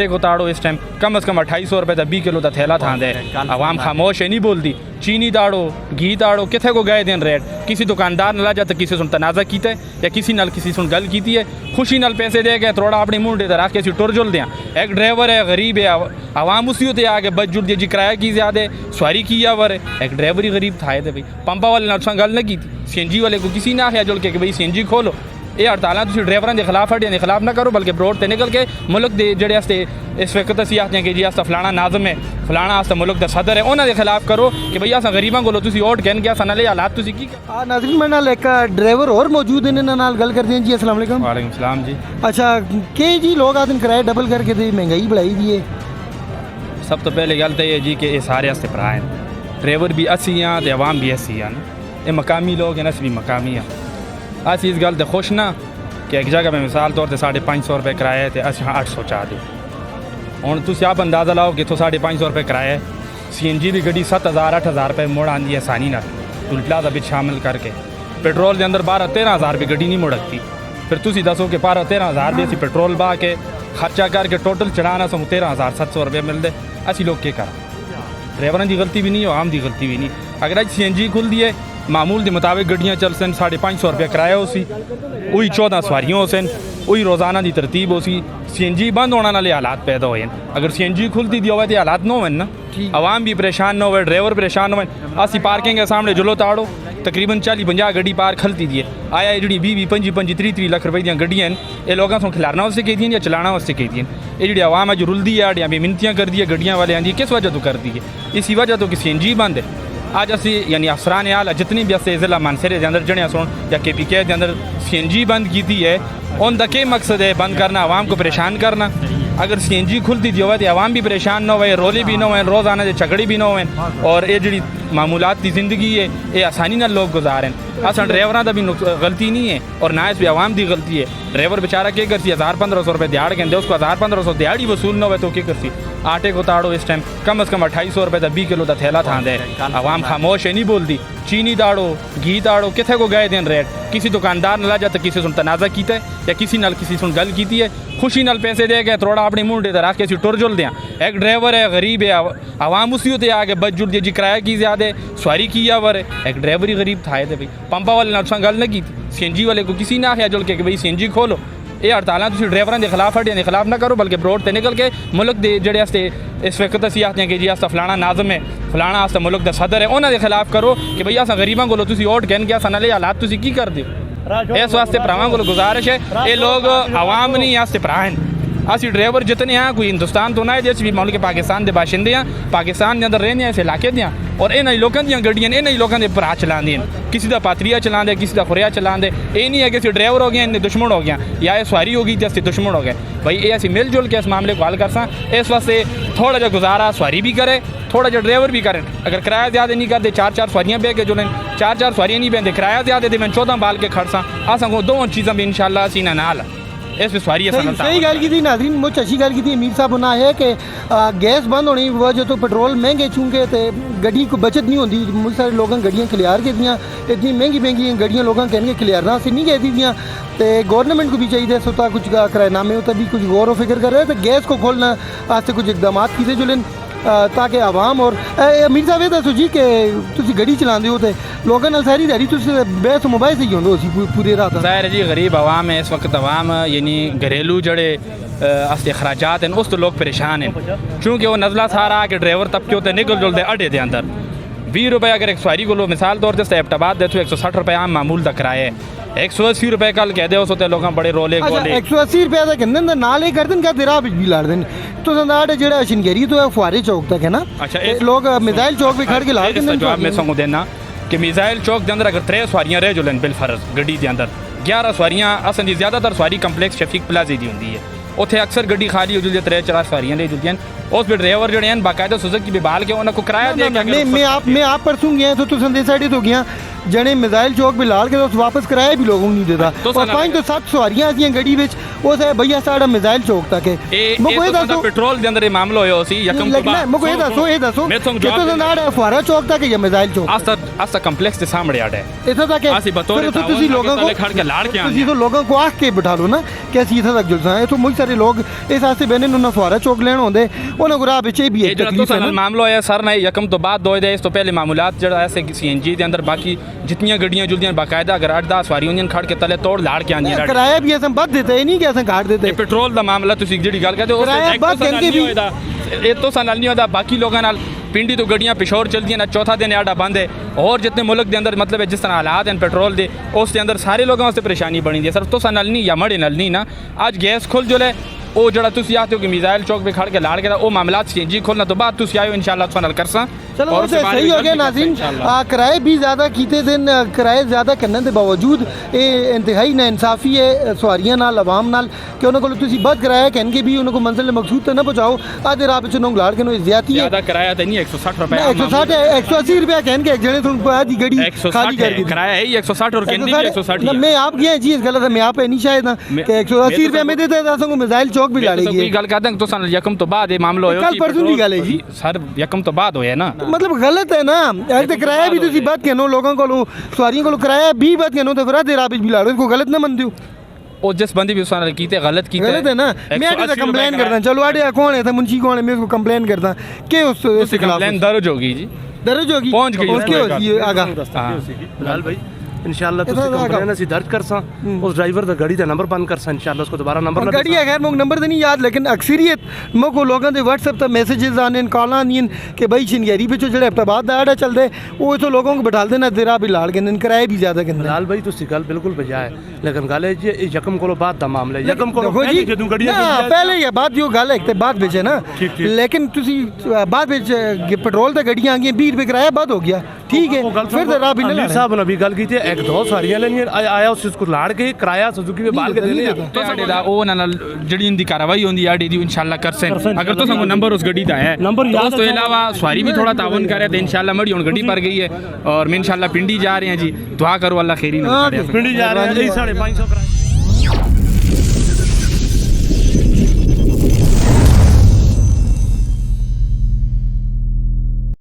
کو تاڑو اس ٹائم کم از کم 2800 روپے دا 20 کلو دا تھیلا تھا دے عوام خاموش ہے نہیں بولتی چینی تاڑو گھی تاڑو کتنے کو گئے دین ریٹ کسی دکاندار نہ لا جاتا کسی سن تنازع کیتا ہے یا کسی نال کسی سن گل کیتی ہے خوشی نال پیسے دے گئے تھوڑا اپنی منہ دے رکھ کے اسی ٹر جل دیاں ایک ڈرائیور ہے غریب ہے عوام اسی ہوتے آگے بچ جڑ جی کرایہ کی زیادہ سواری کی یا ایک ڈرائیور ہی غریب تھا تھے بھائی پمپا والے نال گل نہ کی تھی سی این جی والے کو کسی نہ آخیا جل کے بھائی سی این جی کھولو یہ ہڑتالاں تسی ڈرائیوراں دے خلاف ہٹیاں دے خلاف نہ کرو بلکہ بروڈ تے نکل کے ملک دے جڑے واسطے اس وقت اسی آختے ہیں کہ جی اسا فلانا ناظم ہے فلانا واسطے ملک دا صدر ہے انہاں دے خلاف کرو کہ بھئی اسا غریباں کولوں تسی ووٹ گن کے اسا نال حالات تسی کی ناظرین میں نال ایک ڈرائیور اور موجود ہیں انہاں نال گل کردے ہیں جی السلام علیکم وعلیکم السلام جی اچھا کہ جی لوگ آدن کرایہ ڈبل کر کے دے مہنگائی بڑھائی دی ہے سب تو پہلے گل تے یہ جی کہ یہ سارے واسطے بھرا ہیں ڈرائیور بھی اسی ہیں تے عوام بھی اسی ہیں یہ مقامی لوگ ہیں اس بھی مقامی ہیں اسی اس گل تے خوش نہ کہ ایک جگہ میں مثال طور سے 550 روپے کرایہ تے اسی 800 چاہ دے ہوں تھی آپ اندازہ لاؤ کہ تو 550 روپے کرایہ سی این جی کی گڈی 7000-8000 روپے مڑ آتی ہے آسانی نہ ٹول پلازا بھی شامل کر کے پیٹرول کے اندر 12-13 روپے گڈی نہیں مڑکتی پھر تھی دسو کہ 12-13 بھی اسی پیٹرول با کے خرچہ کر کے ٹوٹل چڑھانا سو 13,700 روپے ملتے اسی لوگ کیا کریں ڈرائیوراں دی غلطی بھی نہیں عوام دی غلطی بھی نہیں اگر اج سی این جی کھل دیے معمول کے مطابق گڈیاں چل سن 550 روپے کرایہ ہو سی وہی 14 سواریاں ہو سن وہی روزانہ دی ترتیب ہو سی سی این جی بند ہونے والے حالات پیدا ہوئے ہیں اگر سی این جی کھلتی دی ہوئے تو حالات نہ ہوئے نا عوام بھی پریشان نہ ہوئے ڈرائیور پریشان نہ ہوئے اسی پارکنگ کے سامنے جلو تاڑو تقریباً 40-50 گڈی پار کھلتی دی ہے آیا یہ جڑی 20-25-30 لاکھ روپے دیا گڈیاں یہ لوگوں سے کھلارنا واسطے کہتی ہیں یا چلانا واسطے کہتی ہیں یہ جڑی عوام ہے جو رلدی ہے یا بھی منتیاں کر دی ہے گڈیاں والے آندی کس وجہ تو کر دی ہے اسی وجہ تو کہ سی این جی بند ہے آج اسی یعنی افسران اعلیٰ جتنی بھی اسی ضلع مانسہرے کے اندر جڑیاں سن یا کے پی کے اندر سی این جی بند کی ہے ان کا کیا مقصد ہے بند کرنا عوام کو پریشان کرنا اگر سی این جی کھلتی دی ہوئے تو عوام بھی پریشان نہ ہوئے رولے بھی نہ ہوئے روزانہ کے جھگڑے بھی نہ ہوئے اور یہ جڑی معمولات کی زندگی ہے یہ آسانی نہ لوگ گزاریں اصل ڈرائیوراں دا بھی غلطی نہیں ہے اور نہ اس بھی عوام دی غلطی ہے ڈرائیور بیچارہ کیا کرسی 1000-1500 روپے دیہڑ کے اس کو 1000-1500 دیہڑی وصول نہ ہوئے تو کیا کرسی آٹے کو تاڑو اس ٹائم کم از کم 2800 روپے دا 20 کلو دا تھیلا تھا دے عوام خاموش ہے نہیں بولتی چینی تاڑو گھی تاڑو کتنے کو گئے دین ریٹ کسی دکاندار نہ لا جاتا کسی سن تنازع کیتا ہے یا کسی نال کسی سن گل کیتی ہے خوشی نال پیسے دے گئے تھوڑا اپنی منہ دے رکھ کے اسی ٹر جل دیاں ایک ڈرائیور ہے غریب ہے عوام اسی ہوتے آگے بچ جڑ جی کرایہ کی زیادہ سواری کی یا ایک ڈرائیور ہی غریب تھا تھے بھائی پمپا والے نال گل نہ کی تھی سی این جی والے کو کسی نہ آخیا جل کے بھئی سی این جی کھولو یہ ہڑتالاں تسی ڈرائیوراں دے خلاف ہٹیاں دے خلاف نہ کرو بلکہ بروڈ تے نکل کے ملک دے جڑے واسطے اس وقت اسی آختے ہیں کہ جی اسا فلانا ناظم ہے فلانا واسطے ملک دا صدر ہے انہاں دے خلاف کرو کہ بھئی اسا غریباں کولوں تسی ووٹ گن کے اسا نال حالات تسی کی کر دیو اس واسطے بھراواں کولوں گزارش ہے یہ لوگ عوام نہیں واسطے بھرا ہیں اسی ڈرائیور جتنے ہیں کوئی ہندوستان تو نہ ہے جیسے بھی ملک پاکستان دے باشندے ہیں پاکستان کے اندر رہنے ہیں اس علاقے دیا اور انہاں لوگوں دیاں گڈیاں انہاں لوگوں دے بھرا چلا دیں کسی دا پاتریا چلا دے کسی دا خوریا چلا دے یہ نہیں ہے کہ ڈرائیور ہو گیا ان دشمن ہو گیا یا یہ سواری ہوگی جیسے دشمن ہو گئے بھائی یہ اسی مل جل کے اس معاملے کو حل کر ساں اس واسطے تھوڑا جا گزارا سواری بھی کرے تھوڑا جا ڈرائیور بھی کریں اگر کرایہ زیادہ نہیں کرتے 4 سواریاں بہ کے جو لیں 4 سواریاں نہیں بہتے کرایہ زیادہ دے میں 14 بال کے کھڑ ساں آساں کو دونوں چیزاں بھی انشاءاللہ سینہ نال اس میں سواری صحیح گل کی تھی ناظرین مجھ اچھی گل کی تھی امیر صاحب ہونا ہے کہ گیس بند ہونے کی وجہ تو پیٹرول مہنگے چونکہ تے گڈی کو بچت نہیں ہوتی مجھ سارے لوگوں گڈیاں کلیار کے دیاں اتنی مہنگی گڈیاں لوگوں کہنے کے کلیارنا سے نہیں کہتی دیاں تے گورنمنٹ کو بھی چاہیے سوتا کچھ کرائے نامے ہوتا بھی کچھ غور و فکر کر رہے تو گیس کو کھولنا واسطے کچھ اقدامات کیتے جو لیں تاکہ عوام اور امیر صاحب یہ دسو جی کہ تسی گڈی چلاندے ہو تے لوگوں نال ساری دیہڑی تسی بحث موبائل سے ہی ہوندو سی پوری رات ظاہر جی غریب عوام ہے اس وقت عوام یعنی گھریلو جڑے اخراجات ہیں اس تو لوگ پریشان ہیں چونکہ وہ نزلہ سارا کہ ڈرائیور طبقے ہوتے نکل جلتے اڈے دے اندر 20 روپے اگر ایک سواری کو لو مثال طور سے ایبٹ آباد دے تو 160 روپے عام معمول دا کرایہ ہے 180 روپے کل کہہ دے اس ہوتے لوگاں بڑے رولے گولے 180 روپے دا کہندے نے نال ہی کر دین کہ تیرا بجلی لاڑ دین تو زنداڑ جڑا شنگری تو فوارے چوک تک ہے نا اچھا لوگ میزائل چوک پہ کھڑ کے لاڑ دین جواب میں سمجھ دینا کہ میزائل چوک دے اندر اگر 3 سواریاں رہ جولن بالفرض گڈی دے اندر 11 سواریاں اصل زیادہ تر سواری کمپلیکس شفیق پلازے دی ہوندی ہے اوتھے اکثر گڈی خالی ہو جلدی 3-4 سواریاں لے جلدی ہیں اس پہ ڈرائیور جڑے ہیں باقاعدہ سوزوکی بھی بال کے انہاں کو کرایہ دے میں آپ پرسوں گیا تو سندے سائڈ تو گیا جنے میزائل چوک پہ لال کے تو واپس کرایہ بھی لوگوں نہیں دیتا اور 5 تو 7 سواریاں آتی ہیں گڈی وچ وہ سے بھیا ساڑا میزائل چوک تک ہے مکو یہ دسو پیٹرول دے اندر یہ معاملہ ہویا سی یکم کو بعد مکو یہ دسو کہ تو زنداڑ فوارا چوک تک یا میزائل چوک اسا کمپلیکس دے سامنے اڑ ہے ایتھے تک ہے اسی بطور تسی لوگوں کو کھڑ کے لاڑ کے تسی تو لوگوں کو آکھ کے بٹھا لو نا کہ اسی ایتھے تک جلساں ہے تو مجھ سے سارے لوگ اس واسطے بہنے انہوں فوارا چوک لین ہوندے انہوں کو راہ بچے بھی ایک تکلیف ہے نا معاملہ ہے سر نے یکم تو بعد دو دے اس تو پہلے معمولات جڑا ایسے سی این جی دے اندر باقی جتنی گڈیاں جلدیاں باقاعدہ اگر 8-10 سواری ہوندیاں کھڑ کے تلے توڑ لاڑ کے آندیاں کرایہ بھی اساں بد دیتے نہیں کہ اساں گھاٹ دیتے پیٹرول دا معاملہ تسی جڑی گل کہتے ہو کرایہ بد کہندے بھی یہ تو سنال نہیں ہوتا باقی لوگوں نال پنڈی تو گڈیاں پشور چلتی ہیں نا چوتھا دن آڈا بند ہے اور جتنے ملک دے اندر مطلب ہے جس طرح حالات ہیں پیٹرول دے اس دے اندر سارے لوگوں سے پریشانی بنی دی ہے سر تو سنال نہیں یا مڑے نال نہیں نا آج گیس کھل جو لے وہ جڑا تسی آتے ہو کہ میزائل چوک پہ کھڑ کے لاڑ کے وہ معاملات سی این جی کھولنا تو بعد تسی آئے انشاءاللہ سنال کرساں چلو وہ صحیح ہو گیا ناظرین کرائے بھی زیادہ کیتے دن کرائے زیادہ کرنے دے باوجود یہ انتہائی نا انصافی ہے سواریاں نال عوام نال کہ انہوں کو تسی بد کرایہ کہن کے بھی انہوں کو منزل مقصود تک نہ پہنچاؤ آدھے راہ پہ لاڑ کے انہوں زیادتی ہے زیادہ کرایہ تو نہیں 160 روپے 180 روپیہ کہن کے ایک جنے تم آدھی گڑی خالی کر دی کرایہ ہے 160 اور کہندی بھی 160 میں آپ گیا جی اس غلط ہے میں آپ نہیں شاید کہ 180 روپیہ میں دیتے تھا سنگو میزائل چوک بھی لاڑے گی گل کرتے ہیں تو سن یکم تو بعد یہ معاملہ ہویا کل پرسوں کی گل ہے جی سر یکم تو بعد ہویا نا مطلب غلط ہے نا ایک تو کرایہ بھی تسی بات کہنو لوگوں کو سواریوں کو کرایہ بھی بات کہنو تو پھر آدھے راہ بھی لاڑو اس کو غلط نہ من دیو او جس بندی بھی سن کیتے غلط کیتے غلط ہے نا میں آٹے سے کمپلین کرتا ہوں چلو آٹے کون ہے تھا منشی کون ہے میں اس کو کمپلین کرتا ہوں کہ اس سے خلاف کمپلین درج ہوگی جی درج ہوگی پہنچ گئی اس کی ہوتی ہے آگاہ بلال بھائی انشاءاللہ تسی کمپلین اسی درج کرساں اس ڈرائیور دا گاڑی دا نمبر بند کرساں انشاءاللہ اس کو دوبارہ نمبر لگا گاڑی ہے خیر مو نمبر تو نہیں یاد لیکن اکثریت مو کو لوگوں دے واٹس ایپ تے میسیجز آنے کالاں آنین کہ بھائی شنگیری پہ جڑے ہفتہ بعد دا آڈا چل دے وہ تو لوگوں کو بٹھال دینا تیرا بھی لاڑ کے کرایہ بھی زیادہ کرنا بلال بھائی تسی گل بالکل بجا ہے لیکن گل ہے جی یکم کو بعد دا معاملہ ہے یکم کو جی پہلے یہ بات جو گل ہے بعد بیچے نا لیکن تسی بعد بیچ پیٹرول تے گڈیاں آ گئی 20 روپے کرایہ بند ہو گیا ٹھیک ہے پھر راہ بھی نہیں امیر صاحب نے بھی گل کی تھی ایک دو ساریاں لینی آیا اس کو لاڑ کے کرایہ سوزوکی میں بال کے دینے تو ساڈے دا او نال جڑی ان دی کارروائی ہوندی آڈی دی انشاءاللہ کرسیں اگر تو سانو نمبر اس گڈی دا ہے اس تو علاوہ سواری بھی تھوڑا تعاون کرے تو انشاءاللہ مڑی ہن گڈی پر گئی ہے اور میں انشاءاللہ پنڈی جا رہے ہیں جی دعا کرو اللہ خیری نہ کرے پنڈی جا رہے ہیں 550 کرایہ